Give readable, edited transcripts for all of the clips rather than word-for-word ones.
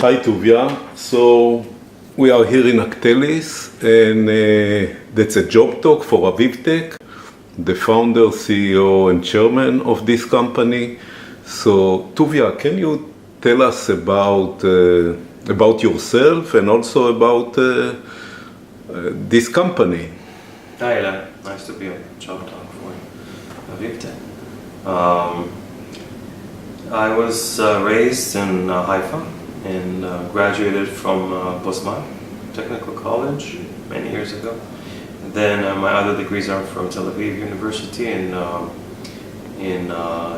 Hi Tuvia. So we are here in Actelis, and that's a job talk for AvivTEK, the founder, CEO, and chairman of this company. So Tuvia, can you tell us about yourself and also about this company? Hi, Ella. Nice to be on Job Talk for AvivTEK. I was raised in Haifa and graduated from Bosman Technical College many years ago. And then my other degrees are from Tel Aviv University in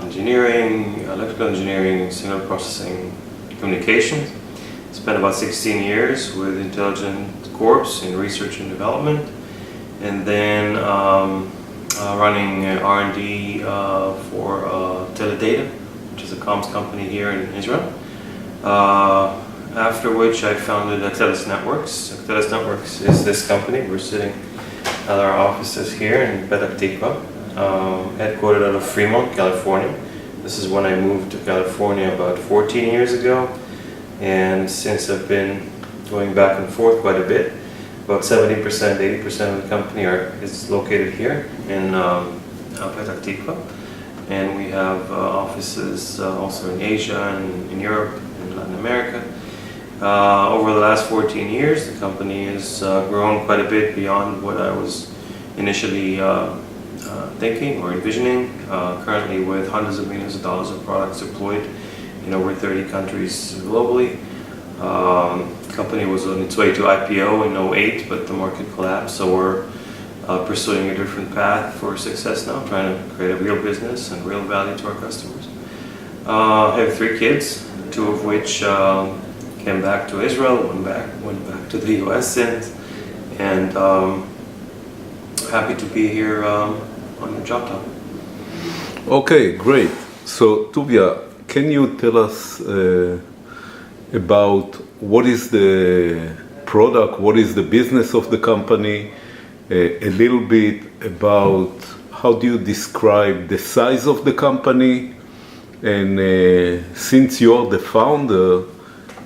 engineering, electrical engineering, signal processing, communications. Spent about 16 years with Intelligent Corps in research and development, and then running R&D for Teledata, which is a comms company here in Israel. After which I founded Actelis Networks. Actelis Networks is this company. We're sitting at our offices here in Petah Tikva, headquartered out of Fremont, California. This is when I moved to California about 14 years ago, and since I've been going back and forth quite a bit. About 70%, 80% of the company is located here in Petah Tikva, and we have offices also in Asia and in Europe and Latin America. Over the last 14 years, the company has grown quite a bit beyond what I was initially thinking or envisioning. Currently with hundreds of millions of dollars of products deployed in over 30 countries globally. The company was on its way to IPO in 2008, but the market collapsed, so we're pursuing a different path for success now, trying to create a real business and real value to our customers. I have 3 kids, 2 of which came back to Israel, went back to the US since, and happy to be here on the Job Talk. Okay, great. So Tuvia, can you tell us about what is the product, what is the business of the company, a little bit about how do you describe the size of the company, and since you're the founder,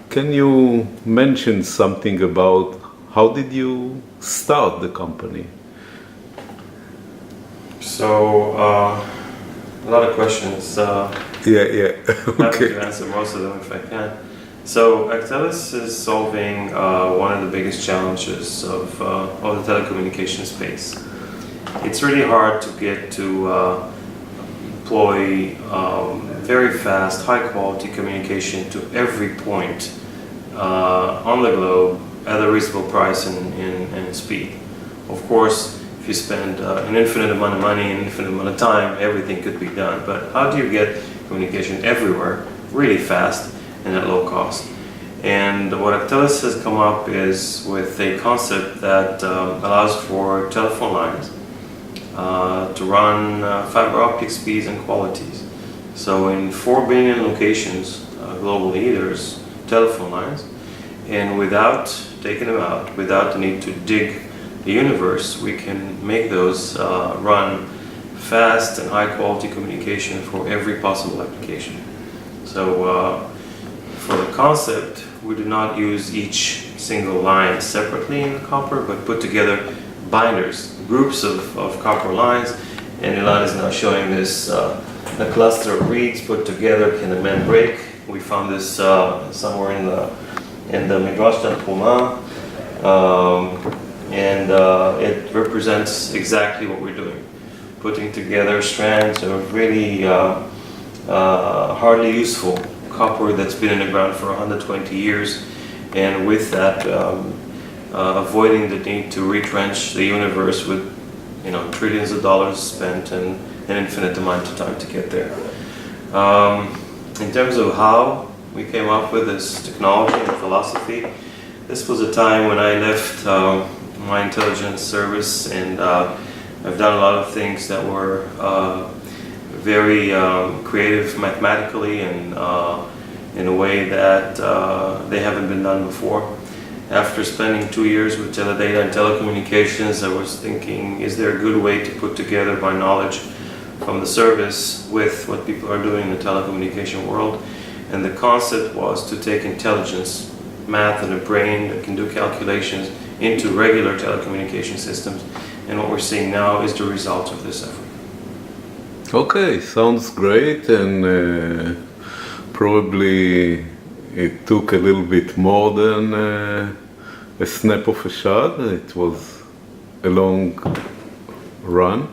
can you mention something about how did you start the company? So, a lot of questions. Yeah. Happy to answer most of them if I can. So Actelis is solving one of the biggest challenges of the telecommunication space. It's really hard to get to deploy very fast, high quality communication to every point on the globe at a reasonable price and speed. Of course, if you spend an infinite amount of money and an infinite amount of time, everything could be done. But how do you get communication everywhere really fast and at low cost? And what Actelis has come up is with a concept that allows for telephone lines to run fiber optic speeds and qualities. So in 4 billion locations globally, there's telephone lines, and without taking them out, without the need to dig the universe, we can make those run fast and high quality communication for every possible application. So for the concept, we do not use each single line separately in the copper, but put together binders, groups of copper lines, and Ilan is now showing this, a cluster of reeds put together. Can a man break? We found this somewhere in the Midrash Tanchuma, and it represents exactly what we're doing. Putting together strands of really hardly useful copper that's been in the ground for 120 years, and with that avoiding the need to retrench the universe with trillions of dollars spent and an infinite amount of time to get there. In terms of how we came up with this technology and philosophy, this was a time when I left my intelligence service, and I've done a lot of things that were very creative mathematically and in a way that they haven't been done before. After spending 2 years with Teledata and telecommunications, I was thinking, is there a good way to put together my knowledge from the service with what people are doing in the telecommunication world? And the concept was to take intelligence, math and a brain that can do calculations into regular telecommunication systems. And what we're seeing now is the result of this effort. Okay, sounds great, and probably it took a little bit more than a snap of a shot. It was a long run.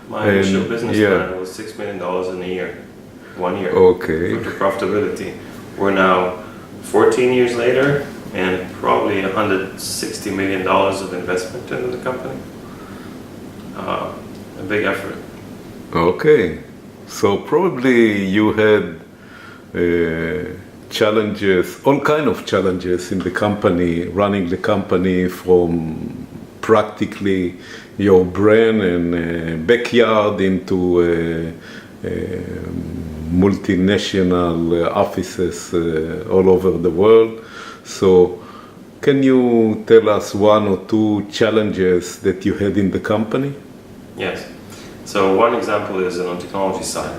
My initial business plan was $6 million in a year, 1 year. Okay. To profitability. We're now 14 years later and probably $160 million of investment into the company. A big effort. Okay, so probably you had challenges, all kind of challenges in the company, running the company from practically your brain and backyard into multinational offices all over the world. So can you tell us one or two challenges that you had in the company? Yes. So one example is on the technology side.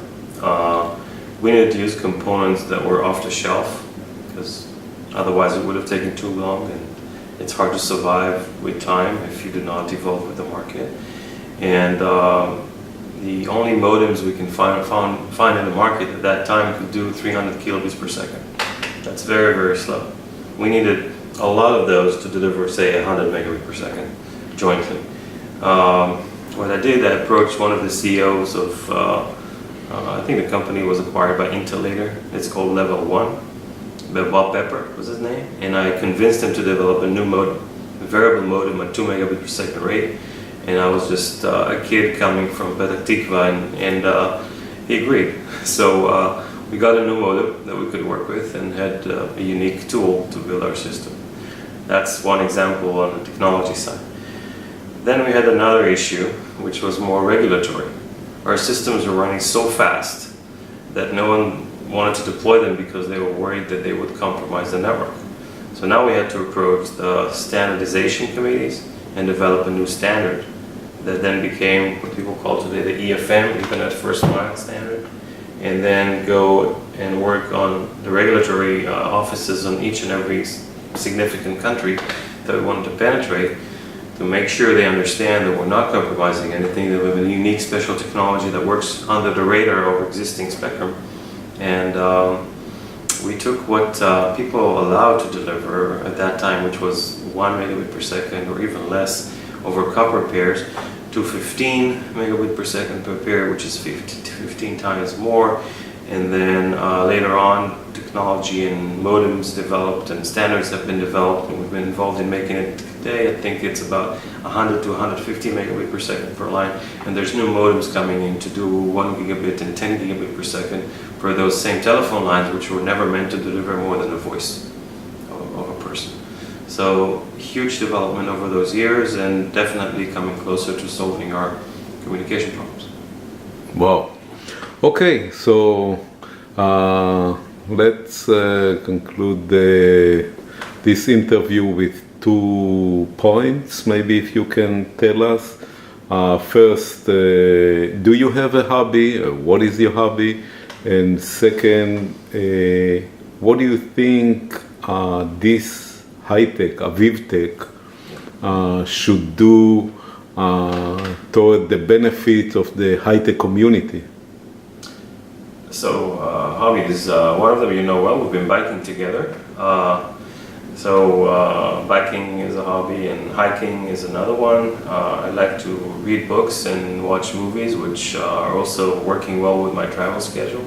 We needed to use components that were off the shelf because otherwise it would have taken too long, and it's hard to survive with time if you do not evolve with the market. And the only modems we can find in the market at that time could do 300 kilobits per second. That's very, very slow. We needed a lot of those to deliver, say, 100 megabit per second jointly. What I did, I approached one of the CEOs of, I think the company was acquired by Intel later. It's called Level 1. Bob Pepper was his name. And I convinced him to develop a new modem, a variable modem at 2 megabit per second rate. And I was just a kid coming from Petah Tikva, and he agreed. So we got a new modem that we could work with and had a unique tool to build our system. That's one example on the technology side. Then we had another issue, which was more regulatory. Our systems were running so fast that no one wanted to deploy them because they were worried that they would compromise the network. So now we had to approach the standardization committees and develop a new standard that then became what people call today the EFM, Internet First Mile standard, and then go and work on the regulatory offices on each and every significant country that we wanted to penetrate, to make sure they understand that we're not compromising anything, that we have a unique special technology that works under the radar of existing spectrum. And we took what people allowed to deliver at that time, which was 1 megabit per second or even less over copper pairs, to 15 megabit per second per pair, which is 15 times more. And then later on, technology and modems developed and standards have been developed, and we've been involved in making it today. I think it's about 100 to 150 megabit per second per line, and there's new modems coming in to do 1 gigabit and 10 gigabit per second for those same telephone lines, which were never meant to deliver more than a voice of a person. So huge development over those years, and definitely coming closer to solving our communication problems. Wow. Okay, so let's conclude this interview with 2 points. Maybe if you can tell us. First, do you have a hobby? What is your hobby? And second, what do you think this Hi-TEK, AvivTEK, should do toward the benefit of the Hi-TEK community? So hobbies, one of them you know well, we've been biking together. Biking is a hobby and hiking is another one. I like to read books and watch movies, which are also working well with my travel schedule.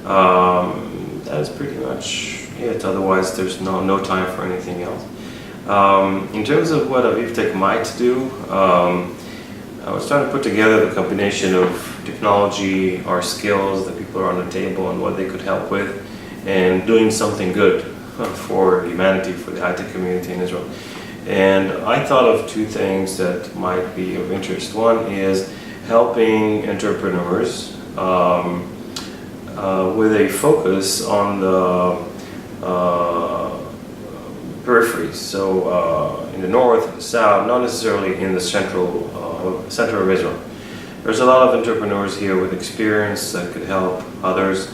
That is pretty much it. Otherwise, there's no time for anything else. In terms of what AvivTEK might do, I was trying to put together the combination of technology, our skills, the people are on the table, and what they could help with, and doing something good for humanity, for the Hi-TEK community in Israel. And I thought of 2 things that might be of interest. One is helping entrepreneurs with a focus on the peripheries, so in the north, the south, not necessarily in the center of Israel. There's a lot of entrepreneurs here with experience that could help others.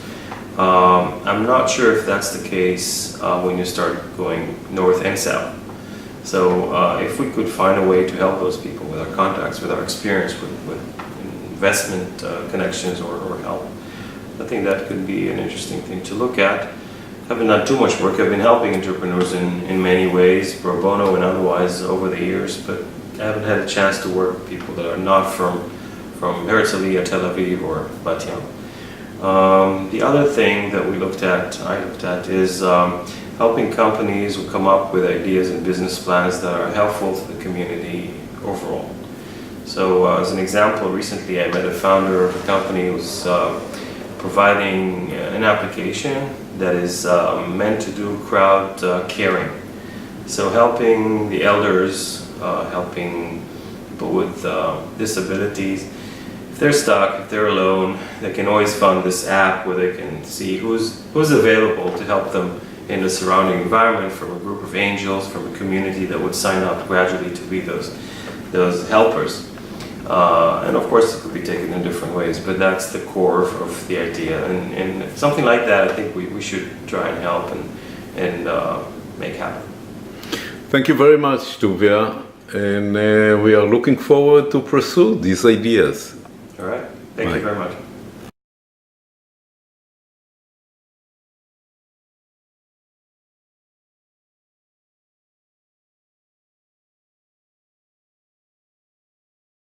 I'm not sure if that's the case when you start going north and south. So if we could find a way to help those people with our contacts, with our experience, with investment connections or help, I think that could be an interesting thing to look at. I haven't done too much work. I've been helping entrepreneurs in many ways, pro bono and otherwise, over the years, but I haven't had a chance to work with people that are not from Herzliya, Tel Aviv, or Bat Yam. The other thing that I looked at, is helping companies who come up with ideas and business plans that are helpful to the community overall. So as an example, recently I met a founder of a company who's providing an application that is meant to do crowd caring. So helping the elders, helping people with disabilities. If they're stuck, if they're alone, they can always find this app where they can see who's available to help them in the surrounding environment, from a group of angels, from a community that would sign up gradually to be those helpers. And of course it could be taken in different ways, but that's the core of the idea. And something like that, I think we should try and help and make happen. Thank you very much, Tuvia, and we are looking forward to pursue these ideas. All right. Thank you very much.